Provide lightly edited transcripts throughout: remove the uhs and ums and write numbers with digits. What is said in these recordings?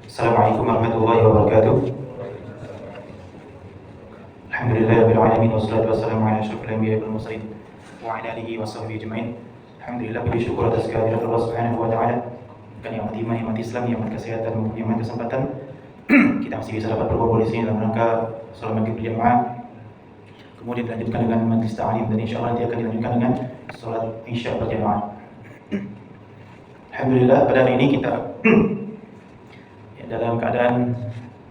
Assalamualaikum warahmatullahi wabarakatuh. Alhamdulillahirabbil alamin wassalatu wassalamu ala asyrofil anbiya'i wal mursalin wa ala alihi washabbihi ajmain. Alhamdulillah, puji syukur atas kehadirat Allah Subhanahu wa taala. Nikmat iman, nikmat Islam, nikmat kesehatan, nikmat kesempatan kita masih bisa dapat berkumpul di sini dalam rangka salat maghrib berjamaah. Kemudian dilanjutkan dengan majlis ta'lim dan insyaallah nanti akan dilanjutkan dengan salat isya berjamaah. Alhamdulillah, pada hari ini kita dalam keadaan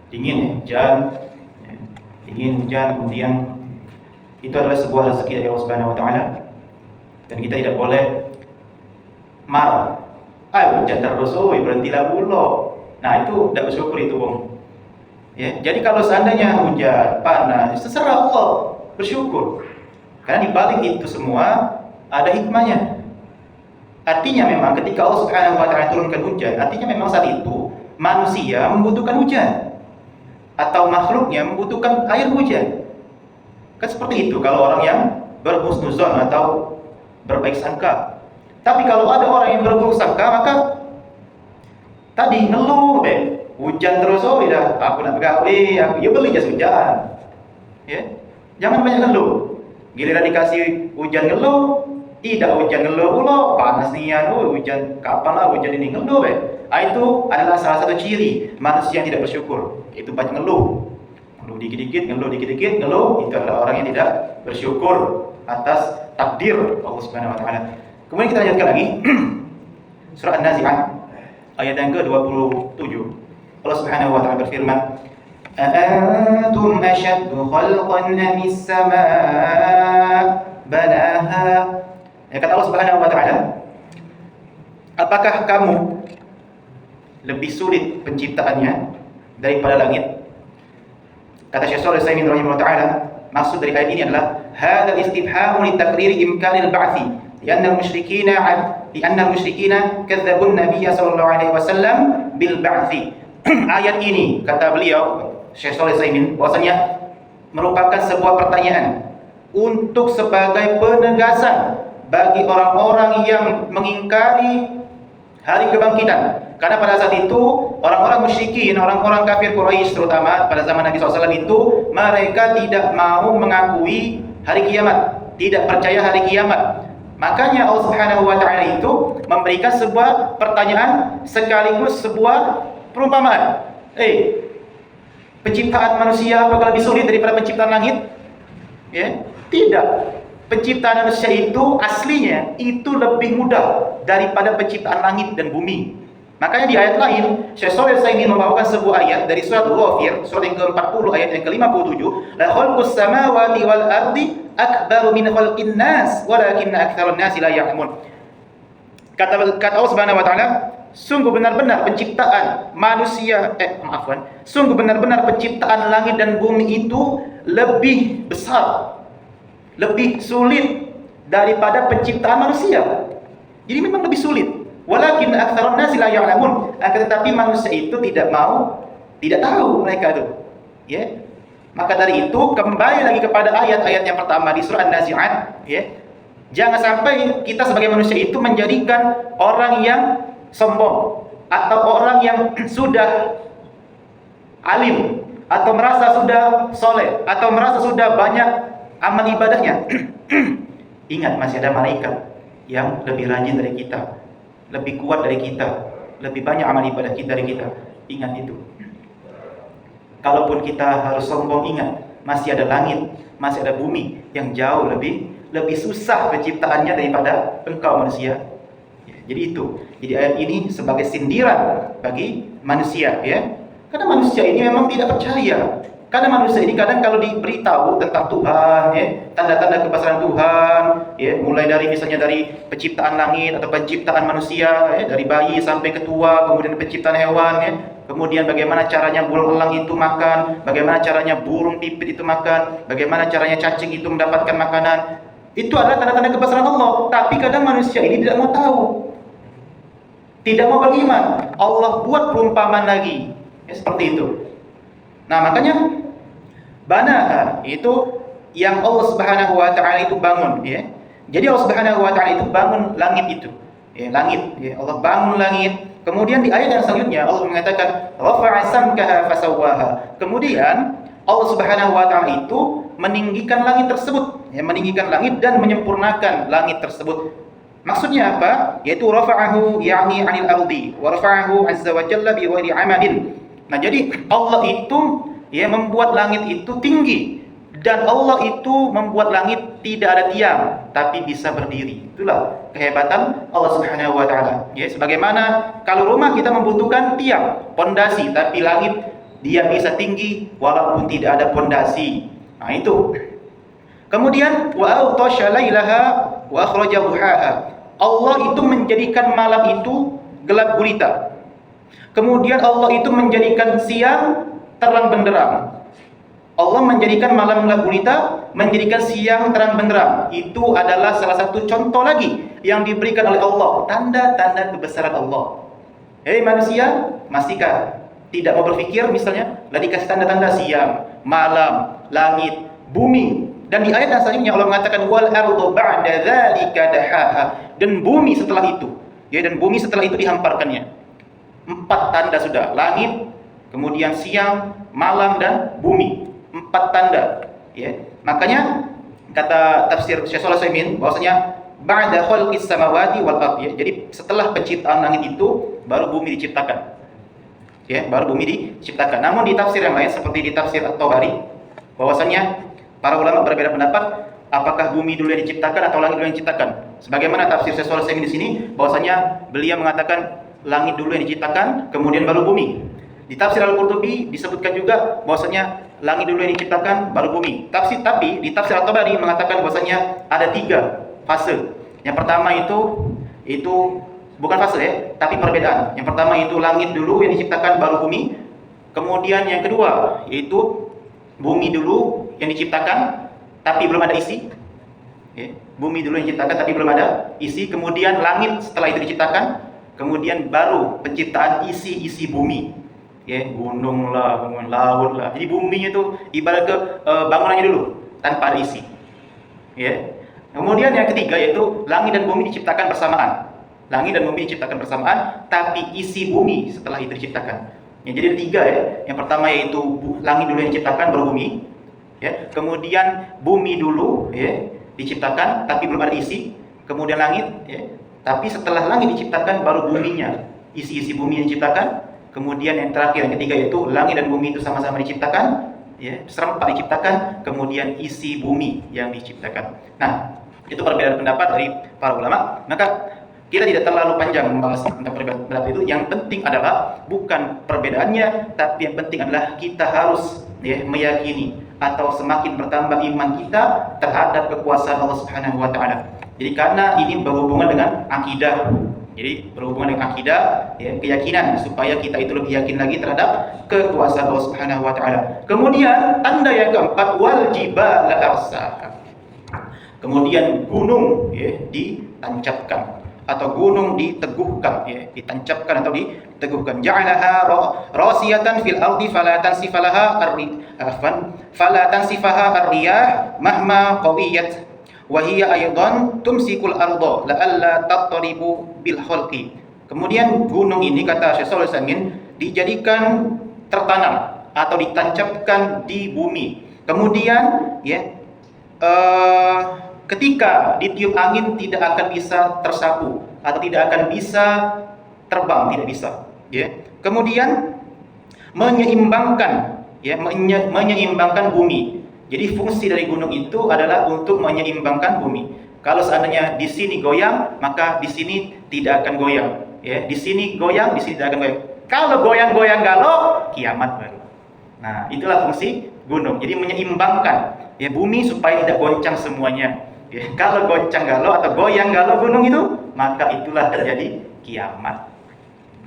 dingin, hujan, kemudian itu adalah sebuah rezeki dari Allah Subhanahu wa taala dan kita tidak boleh marah. Hujan terus, berhentilah dulu. Nah, itu tidak bersyukur itu, Bung. Ya, jadi kalau seandainya hujan, panas, terserah Allah, bersyukur. Karena di balik itu semua ada hikmahnya. Artinya memang ketika Allah Subhanahu wa taala turunkan hujan, artinya memang saat itu manusia membutuhkan hujan atau makhluknya membutuhkan air hujan. Kan seperti itu kalau orang yang berhusnuzon atau berbaik sangka. Tapi kalau ada orang yang berburuk sangka, maka tadi ngeluh, hujan terus, dah aku nak pegawe, aku beli jas hujan. Ya, jangan banyak ngeluh. Giliran dikasih hujan ngeluh, tidak hujan ngeluh pula, panas nian, hujan kapan lah hujan ini ngeluh, Itu adalah salah satu ciri manusia yang tidak bersyukur. Itu banyak ngeluh. Ngeluh dikit-dikit, ngeluh. Itu adalah orang yang tidak bersyukur atas takdir Allah Subhanahu wa taala. Kemudian kita lanjutkan lagi surah An-Nazi'at ayat yang ke-27. Allah Subhanahu wa taala berfirman, "Aantum ashaddu khalqan amis samaa banaha." Ya, kata Allah Subhanahu wa taala, apakah kamu lebih sulit penciptaannya daripada langit? Kata Syekh Shalih Al-Utsaimin rahimahullah taala, maksud dari ayat ini adalah hadzal istifhamu li taqriri imkanil ba'tsi li'anna al-musyrikina kadzdzabun nabiy sallallahu alaihi wasallam bil ba'tsi. Ayat ini kata beliau Syekh Shalih Al-Utsaimin bahwasanya merupakan sebuah pertanyaan untuk sebagai penegasan bagi orang-orang yang mengingkari hari kebangkitan. Karena pada saat itu orang-orang musyrikin, orang-orang kafir Quraisy terutama pada zaman Nabi SAW itu mereka tidak mau mengakui hari kiamat, tidak percaya hari kiamat. Makanya Allah Subhanahu wa taala itu memberikan sebuah pertanyaan sekaligus sebuah perumpamaan. Penciptaan manusia apakah lebih sulit daripada penciptaan langit? Ya, tidak. Penciptaan manusia itu aslinya itu lebih mudah daripada penciptaan langit dan bumi. Makanya di ayat lain, Syekh Shalih Al-Utsaimin membawakan sebuah ayat dari surat Ghafir, surat yang ke-40 ayat yang ke-57, la khalqus samawati wal ardi akbaru min khalqin nas walakinna aktsarun nasi la ya'lamun. Kata Allah Subhanahu wa taala, sungguh benar-benar penciptaan manusia sungguh benar-benar penciptaan langit dan bumi itu lebih besar, lebih sulit daripada penciptaan manusia. Jadi memang lebih sulit. Walakin aktsarun nasi la ya'lamun. Tetapi manusia itu tidak tahu mereka itu. Ya. Maka dari itu kembali lagi kepada ayat-ayat yang pertama di surah An-Nazi'at, ya. Jangan sampai kita sebagai manusia itu menjadikan orang yang sombong atau orang yang sudah alim atau merasa sudah soleh atau merasa sudah banyak amal ibadahnya. Ingat, masih ada malaikat yang lebih rajin dari kita, lebih kuat dari kita, lebih banyak amal ibadah kita dari kita. Ingat itu. Kalaupun kita harus sombong, ingat masih ada langit, masih ada bumi yang jauh lebih susah penciptaannya daripada engkau manusia. Jadi itu. Jadi ayat ini sebagai sindiran bagi manusia, ya. Karena manusia ini memang tidak percaya. Karena manusia ini kadang kalau diberitahu tentang Tuhan, ya, tanda-tanda kebesaran Tuhan, ya, mulai dari misalnya dari penciptaan langit atau penciptaan manusia, ya, dari bayi sampai ke tua, kemudian penciptaan hewan, ya, kemudian bagaimana caranya burung elang itu makan, bagaimana caranya burung pipit itu makan, bagaimana caranya cacing itu mendapatkan makanan. Itu adalah tanda-tanda kebesaran Allah. Tapi kadang manusia ini tidak mau tahu, tidak mau beriman. Allah buat perumpamaan lagi, ya, seperti itu. Nah, makanya banaha itu yang Allah Subhanahu wa taala itu bangun, ya. Jadi Allah Subhanahu wa taala itu bangun langit itu. ya, langit, ya, Allah bangun langit. Kemudian di ayat yang selanjutnya Allah mengatakan rafa'a samkaha fasawwaha. Kemudian Allah Subhanahu wa taala itu meninggikan langit tersebut, ya, meninggikan langit dan menyempurnakan langit tersebut. Maksudnya apa? Yaitu rafa'ahu yakni 'anil ardi wa rafa'ahu 'azza wa jalla bi ghairi 'amadin. Nah, jadi Allah itu ya membuat langit itu tinggi, dan Allah itu membuat langit tidak ada tiang tapi bisa berdiri. Itulah kehebatan Allah Subhanahu wa taala. Ya, sebagaimana kalau rumah kita membutuhkan tiang, pondasi, tapi langit dia bisa tinggi walaupun tidak ada pondasi. Nah, itu. Kemudian wa aghtasha lailaha wa akhraja duhaha. Allah itu menjadikan malam itu gelap gulita. Kemudian Allah itu menjadikan siang terang benderang. Allah menjadikan malam gelap gulita, menjadikan siang terang benderang. Itu adalah salah satu contoh lagi yang diberikan oleh Allah, tanda-tanda kebesaran Allah. Hei manusia, masihkah tidak mau berpikir misalnya? Lah dikasih tanda-tanda siang, malam, langit, bumi. Dan di ayat yang selanjutnya Allah mengatakan wal ardu ba'da dzalika dahaha, dan bumi setelah itu, ya, dan bumi setelah itu dihamparkannya. 4 tanda sudah, langit, kemudian siang, malam, dan bumi. 4 tanda, ya. Makanya kata tafsir Syekh Shalih Al-Utsaimin bahwasanya ba'da khalqis samawati wal ardh, ya. Jadi setelah penciptaan langit itu baru bumi diciptakan. Ya, baru bumi diciptakan. Namun di tafsir yang lain seperti di tafsir At-Tabari bahwasanya para ulama berbeda pendapat apakah bumi dulu yang diciptakan atau langit dulu yang diciptakan. Sebagaimana tafsir Syekh Shalih Al-Utsaimin di sini bahwasanya beliau mengatakan langit dulu yang diciptakan, kemudian baru bumi. Di tafsir Al-Qurtubi disebutkan juga bahwasanya langit dulu yang diciptakan, baru bumi. Tapi di tafsir At-Tabari mengatakan bahwasanya ada 3 fase. Yang pertama itu bukan fase, ya, tapi perbedaan. Yang pertama itu langit dulu yang diciptakan, baru bumi. Kemudian yang kedua yaitu bumi dulu yang diciptakan, tapi belum ada isi. Ya, bumi dulu yang diciptakan tapi belum ada isi. Kemudian langit setelah itu diciptakan. Kemudian baru penciptaan isi bumi, ya, gunung lah, gunung laut lah. Jadi buminya itu ibarat ke bangunannya dulu tanpa ada isi, ya. Kemudian yang ketiga yaitu langit dan bumi diciptakan bersamaan. Langit dan bumi diciptakan bersamaan, tapi isi bumi setelah itu diciptakan. Ya, jadi ada 3, ya. Yang pertama yaitu langit dulu yang diciptakan, baru bumi. Ya. Kemudian bumi dulu, ya, diciptakan tapi belum ada isi. Kemudian langit, ya. Tapi setelah langit diciptakan baru buminya, isi bumi yang diciptakan. Kemudian yang terakhir, yang ketiga yaitu langit dan bumi itu sama-sama diciptakan, ya, serempak diciptakan. Kemudian isi bumi yang diciptakan. Nah, itu perbedaan pendapat dari para ulama. Maka kita tidak terlalu panjang membahas tentang perbedaan pendapat itu. Yang penting adalah bukan perbedaannya, tapi yang penting adalah kita harus, ya, meyakini atau semakin bertambah iman kita terhadap kekuasaan Allah Subhanahu wa taala. Jadi karena ini berhubungan dengan akidah. Jadi berhubungan dengan akidah, ya, keyakinan, supaya kita itu lebih yakin lagi terhadap kekuasaan Allah Subhanahu wa taala. Kemudian tanda yang keempat wal jibala arsaha. Kemudian gunung, ya, ditancapkan atau gunung diteguhkan, ya, ditancapkan atau diteguhkan. Ja'alaha rasiyatan fil ardi fala tansifalaha ar-riyah mahma qawiyat wa hiya aydan tumsikul arda la'alla tattaribu bil khalqi. Kemudian gunung ini kata Syekh Shalih Al-Utsaimin dijadikan tertanam atau ditancapkan di bumi. Kemudian, ya, ketika ditiup angin tidak akan bisa tersapu atau tidak akan bisa terbang, tidak bisa, ya. Kemudian menyeimbangkan, ya, menyeimbangkan bumi. Jadi fungsi dari gunung itu adalah untuk menyeimbangkan bumi. Kalau seandainya di sini goyang, maka di sini tidak akan goyang, ya. Di sini goyang, di sini tidak akan goyang. Kalau goyang-goyang galau, kiamat baru. Nah, itulah fungsi gunung. Jadi menyeimbangkan, ya, bumi supaya tidak goncang semuanya. Ya, kalau goncang galau atau goyang galau gunung itu, maka itulah terjadi kiamat.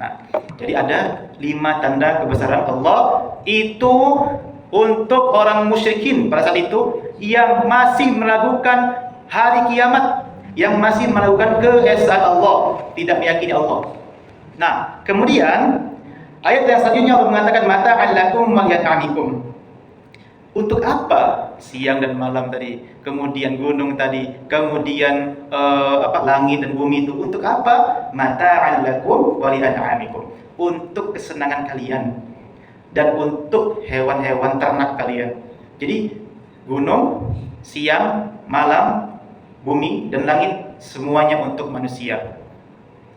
Nah, jadi ada 5 tanda kebesaran Allah itu untuk orang musyrikin pada saat itu yang masih melakukan hari kiamat, yang masih melakukan keesaan Allah, tidak meyakini Allah. Nah, kemudian ayat yang selanjutnya Allah mengatakan mata'an lakum wa yat'amikum. Untuk apa siang dan malam tadi, kemudian gunung tadi, kemudian langit dan bumi itu untuk apa? Mata'an lakum wa li'an'amikum. Untuk kesenangan kalian dan untuk hewan-hewan ternak kalian. Jadi gunung, siang, malam, bumi dan langit semuanya untuk manusia.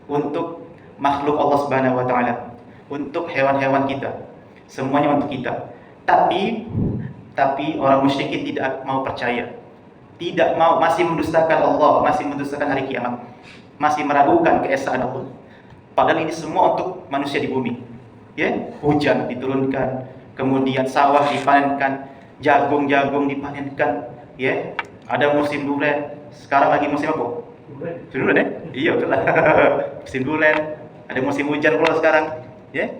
Untuk makhluk Allah Subhanahu wa taala, untuk hewan-hewan kita. Semuanya untuk kita. Tapi orang musyrikin tidak mau percaya, tidak mau, masih mendustakan Allah, masih mendustakan hari kiamat, masih meragukan keesaan Allah. Padahal ini semua untuk manusia di bumi. Ya, hujan diturunkan, kemudian sawah dipanenkan, jagung dipanenkan. Ya, ada musim durian. Sekarang lagi musim apa? Durian ya? Iya betul lah. Musim durian. Ada musim hujan pula sekarang. Ya.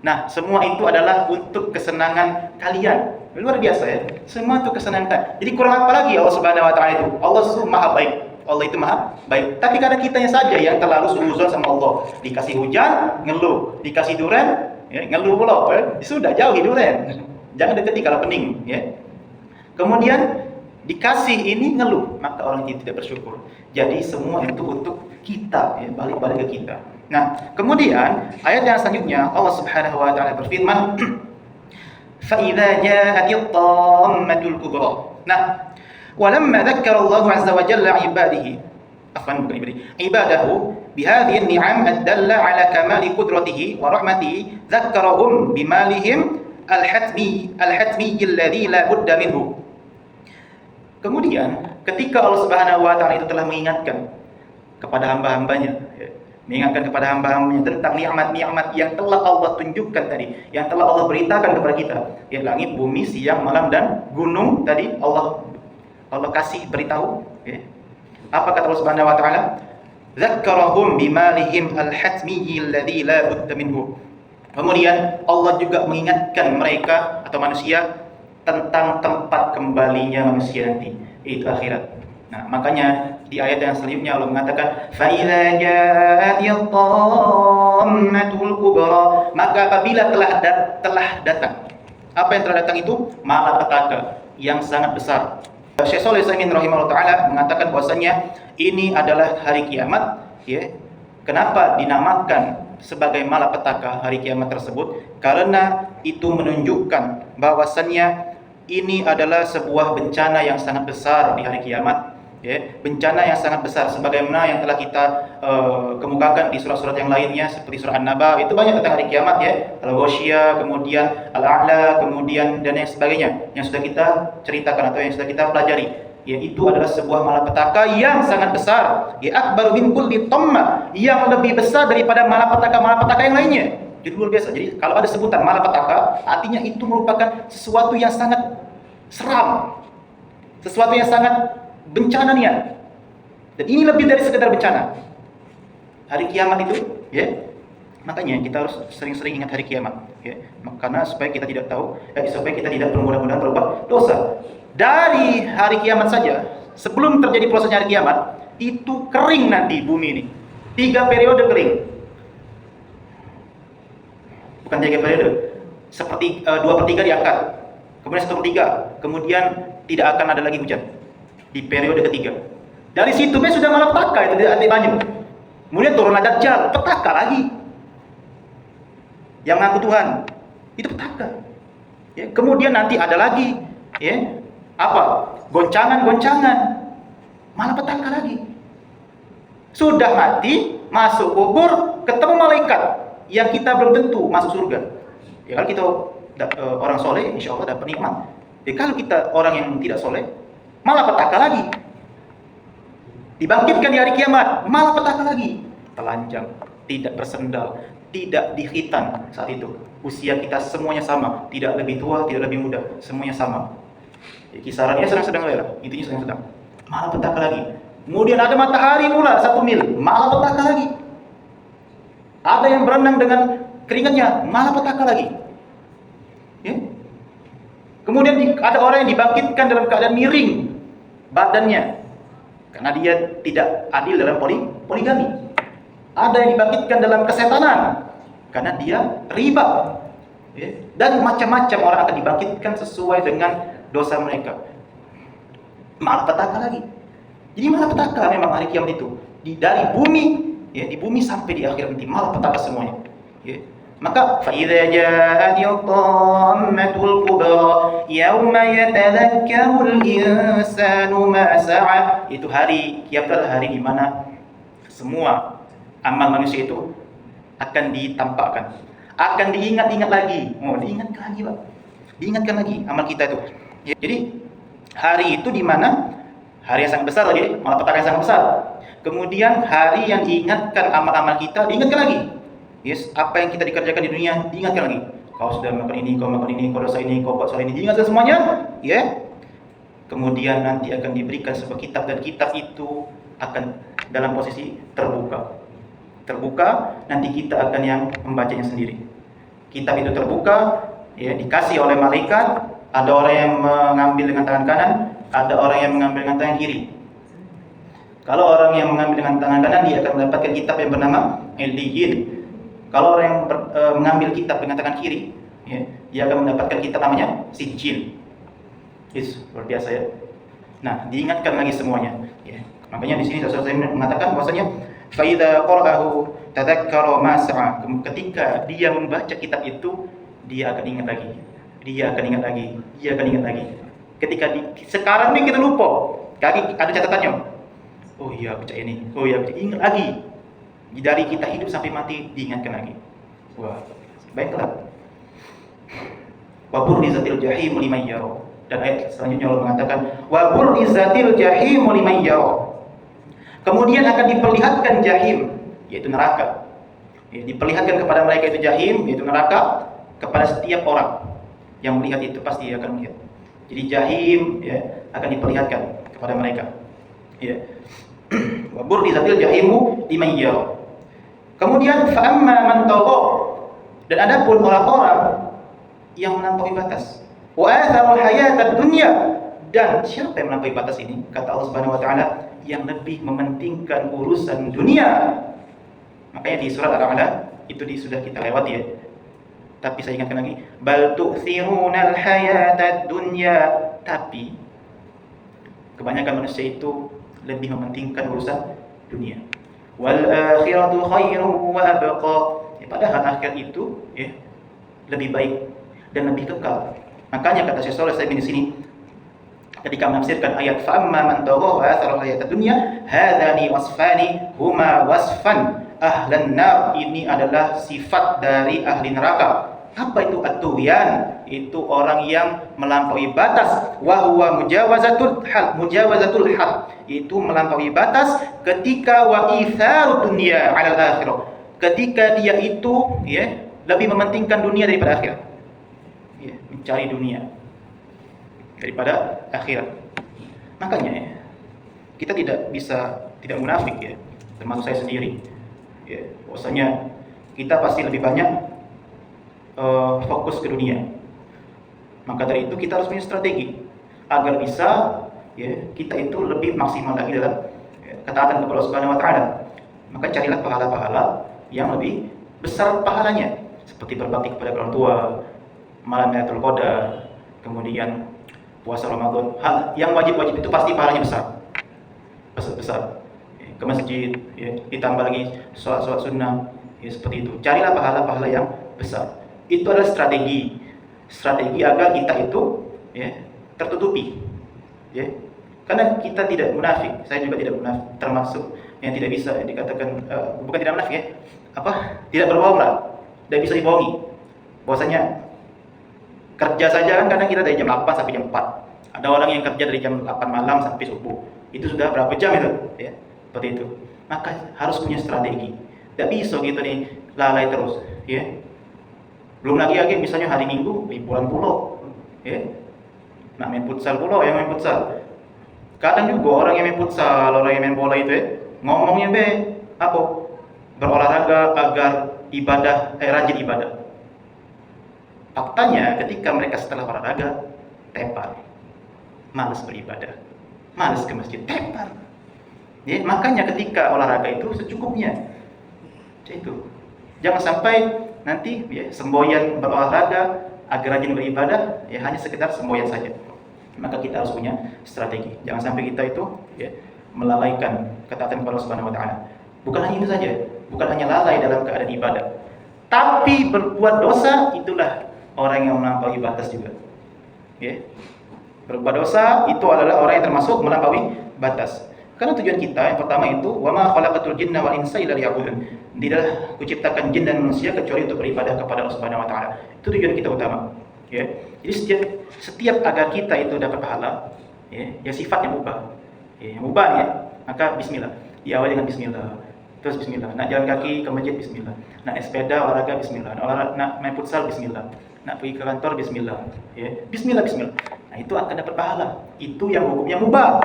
Nah, semua itu adalah untuk kesenangan kalian. Luar biasa ya. Semua untuk kesenangan kalian. Jadi kurang apa lagi Allah Subhanahu wa taala itu? Allah itu Maha baik. Allah itu Maha baik. Tapi kadang kitanya saja yang terlalu suudzon sama Allah. Dikasih hujan, ngeluh. Dikasih durian, ya, ngeluh pula. Ya. Sudah jauhi durian. Jangan dekati kalau pening, ya. Kemudian dikasih ini ngeluh, maka orang itu tidak bersyukur. Jadi semua itu untuk kita, ya, balik-balik ke kita. Nah, kemudian ayat yang selanjutnya Allah Subhanahu wa taala berfirman, "Fa idza ja'atit tammatul kubra." Nah, walamma dzakkara Allah 'azza wa jalla 'ibadahu bihadhihi an-ni'am ad-dalla 'ala kamali qudratihi wa rahmatihi, dzakkarahum bimalihim al-hatmi alladhi la budda minhu. Kemudian ketika Allah Subhanahu wa taala itu telah mengingatkan kepada hamba-hambanya, ya, mengingatkan kepada hamba-hambanya tentang nikmat-nikmat yang telah Allah tunjukkan tadi, yang telah Allah beritakan kepada kita, ya, langit, bumi, siang, malam dan gunung tadi Allah kasih beritahu, ya. Apa kata Allah Subhanahu wa taala? Dzakkarahum bimalihim al-hatmi alladhi la budda minhu. Kemudian Allah juga mengingatkan mereka atau manusia tentang tempat kembalinya manusia nanti, yaitu akhirat. Nah, makanya di ayat yang selanjutnya Allah mengatakan fa idza ja'atil tammatul kubra, maka apabila telah datang. Apa yang telah datang itu? Malapetaka yang sangat besar. Syekh Shalih Al-Utsaimin rahimahullah taala mengatakan bahwasanya ini adalah hari kiamat, ya. Kenapa dinamakan sebagai malapetaka hari kiamat tersebut? Karena itu menunjukkan bahwasannya ini adalah sebuah bencana yang sangat besar di hari kiamat, ya. Bencana yang sangat besar sebagaimana yang telah kita kemukakan di surat-surat yang lainnya seperti surah An-Naba, itu banyak tentang hari kiamat, ya. Al-Ghasyiyah, kemudian Al-A'la, kemudian dan yang sebagainya yang sudah kita ceritakan atau yang sudah kita pelajari. Ya, itu adalah sebuah malapetaka yang sangat besar, ya, akbaru min kulli tamma, yang lebih besar daripada malapetaka yang lainnya. Jadi luar biasa. Jadi kalau ada sebutan malapetaka, artinya itu merupakan sesuatu yang sangat seram, sesuatu yang sangat bencana niat. Dan ini lebih dari sekedar bencana. Hari kiamat itu, ya. Makanya kita harus sering-sering ingat hari kiamat, ya. Karena supaya kita tidak tahu, supaya kita tidak bermudah-mudahan berbuat dosa. Dari hari kiamat saja, sebelum terjadi prosesnya hari kiamat, itu kering nanti bumi ini. 3 periode kering. Bukan 3 periode. Seperti 2/3 diangkat. Kemudian 1/3. Kemudian tidak akan ada lagi hujan. Di periode ketiga. Dari situ sudah malapetaka, itu tidak ada banyak. Kemudian turun Dajjal, petaka lagi. Yang mengaku Tuhan, itu petaka. Ya, kemudian nanti ada lagi, ya. Apa? Goncangan-goncangan. Malapetaka lagi. Sudah mati, masuk kubur, ketemu malaikat yang kita belum tentu masuk surga. Ya, kalau kita orang soleh, insya Allah dapat nikmat. Ya, kalau kita orang yang tidak soleh, malapetaka lagi. Dibangkitkan di hari kiamat, malapetaka lagi. Telanjang, tidak bersendal, tidak dikhitan saat itu. Usia kita semuanya sama, tidak lebih tua, tidak lebih muda, semuanya sama. Ya, kisarannya sedang-sedang lah, intinya sedang-sedang. Malapetaka lagi. Kemudian ada matahari mula 1 mil, malapetaka lagi. Ada yang berenang dengan keringatnya, malapetaka lagi. Ya. Kemudian ada orang yang dibangkitkan dalam keadaan miring badannya, karena dia tidak adil dalam poligami. Ada yang dibangkitkan dalam kesetanan, karena dia riba. Ya. Dan macam-macam orang akan dibangkitkan sesuai dengan dosa mereka. Malapetaka lagi. Jadi malapetaka memang hari kiamat itu. Dari bumi, ya, di bumi sampai di akhirat nanti malapetaka semuanya. Ya. Maka فَإِذَا جَاءَتِ الطَّامَّةُ الْكُبْرَى يَوْمَ يَتَذَكَّرُ الْإِنسَانُ مَا سَعَى. Itu hari kiamat adalah hari di mana semua amal manusia itu akan ditampakkan, akan diingat-ingat lagi. Diingatkan lagi, Pak. Diingatkan lagi amal kita itu. Ya, jadi hari itu di mana hari yang sangat besar lagi, malapetaka yang sangat besar. Kemudian hari yang diingatkan amal-amal kita, diingatkan lagi. Yes, apa yang kita dikerjakan di dunia diingatkan lagi. Kau sudah melakukan ini, kau melakukan ini, kau dosa ini, kau buat salah ini, diingatkan semuanya, ya. Kemudian nanti akan diberikan sebuah kitab dan kitab itu akan dalam posisi terbuka. Terbuka, nanti kita akan yang membacanya sendiri. Kitab itu terbuka, ya, dikasih oleh malaikat. Ada orang yang mengambil dengan tangan kanan, ada orang yang mengambil dengan tangan kiri. Kalau orang yang mengambil dengan tangan kanan, dia akan mendapatkan kitab yang bernama Illiyin. Kalau orang yang mengambil kitab dengan tangan kiri, ya, dia akan mendapatkan kitab namanya Sijil. Luar biasa ya. Nah, diingatkan lagi semuanya. Ya. Makanya di sini saya mengatakan bahwasanya فَإِذَا قَرَأَهُ تَذَكَّرَ مَا سَعَى. Ketika dia membaca kitab itu, dia akan ingat lagi. Dia akan ingat lagi. Dia akan ingat lagi. Ketika sekarang ini kita lupa, ada catatannya. Oh iya baca ini. Oh iya baca, ingat lagi. Dari kita hidup sampai mati diingatkan lagi. Wah, baiklah. Wa burrizatil jahim liman yara. Dan ayat selanjutnya Allah mengatakan wa burrizatil jahim liman yara. Kemudian akan diperlihatkan jahim, yaitu neraka. Ya, diperlihatkan kepada mereka itu jahim, yaitu neraka, kepada setiap orang yang melihat itu pasti akan melihat. Jadi jahim, ya, akan diperlihatkan kepada mereka. Ya. Wa burrizatil jahimu liman yara. Kemudian fa'amma man tagha, dan adapun orang-orang yang melampaui batas. Wa atharul hayatad dunya, dan siapa yang melampaui batas ini? Kata Allah Subhanahu wa taala, yang lebih mementingkan urusan dunia. Makanya di surat Al-A'la itu sudah kita lewati ya. Tapi saya ingatkan lagi, bal tu'thirunal hayatad dunya, tapi kebanyakan manusia itu lebih mementingkan urusan dunia. Wal akhiratu khairu wa abqa. Ya, padahal akhir itu ya lebih baik dan lebih kekal. Makanya kata Syekh Shalih Al-Utsaimin di sini ketika menafsirkan ayat fa'amma man tagha wa athara al-hayata dunya hadzani wasfani huma wasfan ahlan nar, ini adalah sifat dari ahli neraka. Apa itu at-tughyan? Itu orang yang melampaui batas. Wa huwa mujawazatul had, itu melampaui batas ketika wa itharu dunya 'ala al-akhirah, ketika dia itu ya lebih mementingkan dunia daripada akhirat. Ya, mencari dunia daripada akhirat. Makanya ya, kita tidak munafik ya, termasuk saya sendiri. Ya, bahwasanya kita pasti lebih banyak fokus ke dunia. Maka dari itu kita harus punya strategi agar bisa ya kita itu lebih maksimal lagi dalam ketaatan kepada Allah Subhanahu wa taala. Maka carilah pahala-pahala yang lebih besar pahalanya, seperti berbakti kepada orang tua, malam Lailatul Qadar, kemudian puasa Ramadan. Hal yang wajib-wajib itu pasti pahalanya besar. Ke masjid, ya, ditambah lagi sholat sunnah, ya, seperti itu. Carilah pahala-pahala yang besar. Itu adalah strategi agar kita itu ya tertutupi, ya. Karena kita tidak munafik, saya juga tidak munafik, termasuk yang tidak bisa dikatakan bukan tidak munafik ya, tidak berbohong lah, tidak bisa dibohongi. Bahwasanya kerja saja kan kadang kita dari jam 8 sampai jam 4. Ada orang yang kerja dari jam 8 malam sampai subuh. Itu sudah berapa jam itu, ya. Seperti itu. Maka harus punya strategi. Tidak bisa gitu nih lalai terus, ya. Belum lagi misalnya hari Minggu liburan pulau, ya. Nak main futsal pulau, yang main futsal. Kadang juga orang yang main futsal, orang yang main bola itu ya, ngomongnya berolahraga agar rajin ibadah. Faktanya ketika mereka setelah olahraga tepar, malas beribadah, malas ke masjid, tepar. Ya, makanya ketika olahraga itu secukupnya. Itu. Jangan sampai nanti ya, semboyan berolahraga agar rajin beribadah ya hanya sekedar semboyan saja. Maka kita harus punya strategi. Jangan sampai kita itu ya, melalaikan ketaatan kepada Allah Subhanahu wa taala. Bukan hanya itu saja, bukan hanya lalai dalam keadaan ibadah, tapi berbuat dosa, itulah orang yang melampaui batas juga. Ya. Berbuat dosa itu adalah orang yang termasuk melampaui batas. Karena tujuan kita yang pertama itu wa ma khalaqatul jinna wal insa illa liya'budun. Tidaklah kuciptakan jin dan manusia kecuali untuk beribadah kepada Allah Subhanahu wa taala. Itu tujuan kita utama. Ya. Jadi setiap agar kita itu dapat pahala, ya sifatnya mubah. Ya, mubah ya. Maka bismillah. Diawali dengan bismillah. Terus bismillah. Nak jalan kaki ke masjid bismillah. Nak naik sepeda olahraga bismillah. Nak main futsal bismillah. Nak pergi ke kantor bismillah. Ya. Bismillah bismillah. Nah, itu akan dapat pahala. Itu yang hukumnya mubah.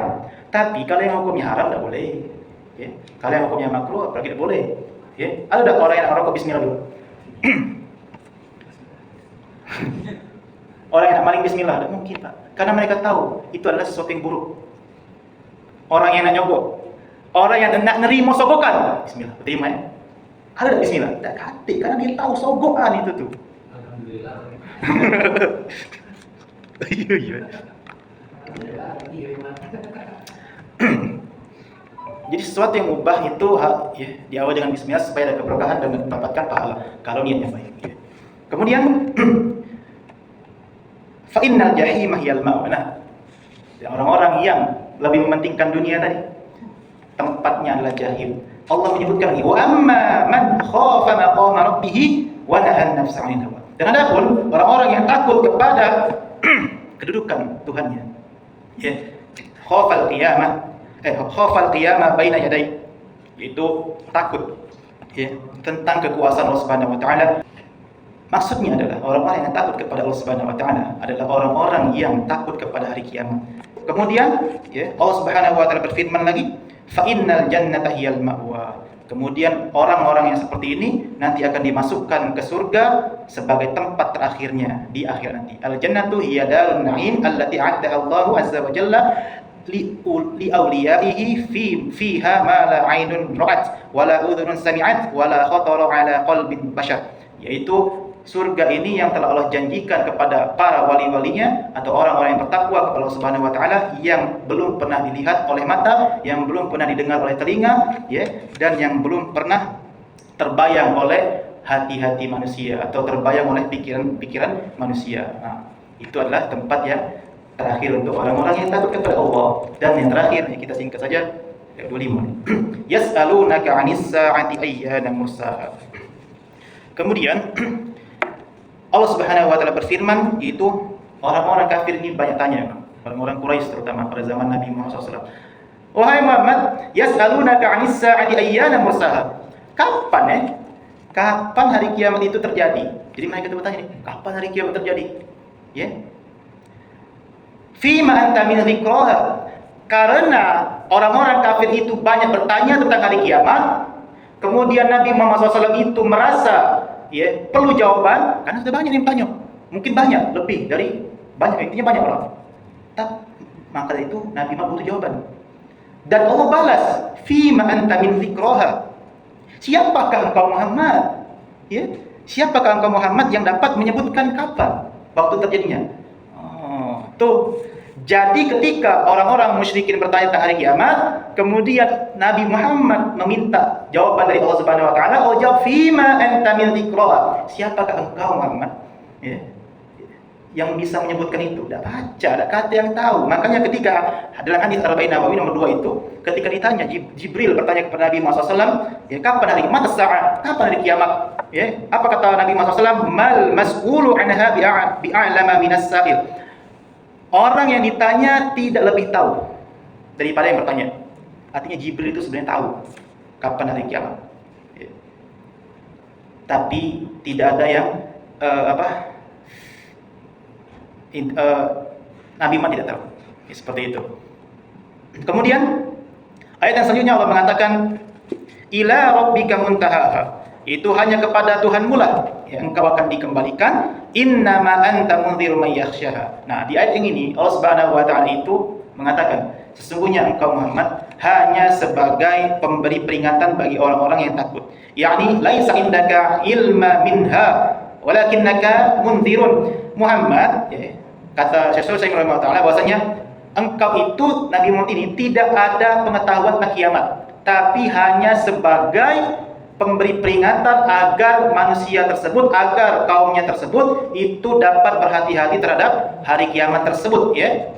Tapi kalau yang hukumnya haram tidak boleh. Ya. Kalau yang hukumnya makruh apalagi tidak boleh. Ya. Ada tak orang yang rokok bismillah dulu? Orang yang nak maling bismillah, tidak mungkin Pak. Karena mereka tahu itu adalah sesuatu yang buruk. Orang yang nak nyogok, orang yang nak nerima sogokan, bismillah, terima ya. Ada tak bismillah? Tak kata, karena dia tahu sogokan itu tuh. Alhamdulillah. Iya. Jadi sesuatu yang mubah itu ya, diawali dengan bismillah supaya ada keberkahan dan mendapatkan pahala kalau niatnya baik. Ya. Kemudian fa innal jahima hiyal ma'wana. Orang-orang yang lebih mementingkan dunia tadi, tempatnya adalah jahim. Allah menyebutkan lagi wa amma man khafa maqama rabbih wa nahan nafsa 'anil hawa. Dan adapun orang-orang yang takut kepada kedudukan Tuhannya, ya, khafal qiyamah baina yadai, yaitu takut ya tentang kekuasaan Allah Subhanahu wa taala. Maksudnya adalah orang-orang yang takut kepada Allah Subhanahu wa taala adalah orang-orang yang takut kepada hari kiamat. Kemudian ya, Allah Subhanahu wa taala berfirman lagi, fa innal jannata hiyal ma'wa. Kemudian orang-orang yang seperti ini nanti akan dimasukkan ke surga sebagai tempat terakhirnya di akhir nanti. Al jannatu hiya darun na'im allati 'addaha Allahu azza wa jalla li awliyaihi fiha ma la 'ainun ra'at wa la udhunun sami'at wa la khatara 'ala qalbin bashar. Yaitu surga ini yang telah Allah janjikan kepada para wali-walinya atau orang-orang yang bertakwa kepada Allah Subhanahu wa taala yang belum pernah dilihat oleh mata, yang belum pernah didengar oleh telinga, ya, dan yang belum pernah terbayang oleh hati-hati manusia atau terbayang oleh pikiran-pikiran manusia. Nah, itu adalah tempat yang terakhir untuk orang-orang yang takut kepada Allah. Dan yang terakhir, kita singkat saja, 25. Yas'alunaka 'anis sa'ati ayyana mursaha. Kemudian Allah Subhanahu wa taala berfirman, yaitu orang-orang kafir ini banyak tanya, orang-orang Quraisy terutama pada zaman Nabi Muhammad SAW. Wahai Muhammad, yas'alunaka 'anis sa'ati ayyana mursaha. Kapan Kapan hari kiamat itu terjadi? Jadi mereka itu bertanya nih, kapan hari kiamat terjadi? Ya. Fima anta min dzikraha. Karena orang-orang kafir itu banyak bertanya tentang hari kiamat, kemudian Nabi Muhammad SAW itu merasa perlu jawaban, karena sudah banyak yang tanya. Mungkin banyak, lebih dari banyak, intinya banyak orang. Maka itu Nabi Muhammad butuh jawaban. Dan Allah balas, fima anta min dzikraha. Siapakah engkau Muhammad? Siapakah engkau Muhammad yang dapat menyebutkan kapan waktu terjadinya? Jadi ketika orang-orang musyrikin bertanya tentang hari kiamat, kemudian Nabi Muhammad meminta jawaban dari Allah Subhanahu wa taala, "Allah jawab fima anta min dzikraha." Siapakah engkau Muhammad? Yang bisa menyebutkan itu, tidak baca, tidak kata yang tahu. Makanya ketika dalam hadis Arba'in Nawawi nomor 2 itu, ketika ditanya Jibril bertanya kepada Nabi Muhammad SAW, kapan hari kiamat? Kapan hari kiamat? Apa kata Nabi Muhammad SAW? Mal mas'ulu anha bi'a'lama minas sa'il. Orang yang ditanya tidak lebih tahu daripada yang bertanya. Artinya Jibril itu sebenarnya tahu kapan hari kiamat. Tapi tidak ada yang Nabi Muhammad tidak tahu. Seperti itu. Kemudian ayat yang selanjutnya Allah mengatakan ila rabbika muntahaha. Itu hanya kepada Tuhanmu lah yang engkau akan dikembalikan. Innama anta munzir may yakhshaha. Nah, di ayat yang ini Allah Subhanahu wa taala itu mengatakan Sesungguhnya engkau Muhammad hanya sebagai pemberi peringatan bagi orang-orang yang takut. Yakni laisa indaka ilma minha walakinnaka mundzirun. Muhammad, ya, kata Syekh Sa'id rahimahullah bahwasanya engkau itu Nabi Muhammad ini tidak ada pengetahuan tentang kiamat, tapi hanya sebagai pemberi peringatan agar manusia tersebut, agar kaumnya tersebut itu dapat berhati-hati terhadap hari kiamat tersebut, ya.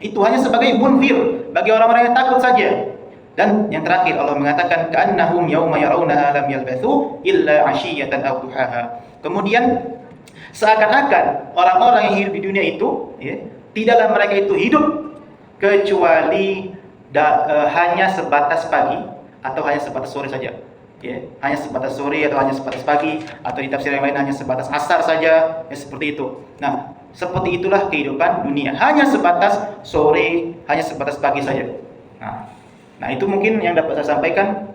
Itu hanya sebagai munzir bagi orang-orang yang takut saja. Dan yang terakhir Allah mengatakan ka'annahum yauma yarawnaha lam yalbathu illa 'ashiyatan aw duhaha. Kemudian seakan-akan orang-orang yang hidup di dunia itu, ya, tidaklah mereka itu hidup kecuali hanya sebatas pagi atau hanya sebatas sore saja. Ya, hanya sebatas sore atau hanya sebatas pagi, atau di tafsir yang lain hanya sebatas asar saja, ya seperti itu. Nah, seperti itulah kehidupan dunia, hanya sebatas sore, hanya sebatas pagi saja. Nah, itu mungkin yang dapat saya sampaikan.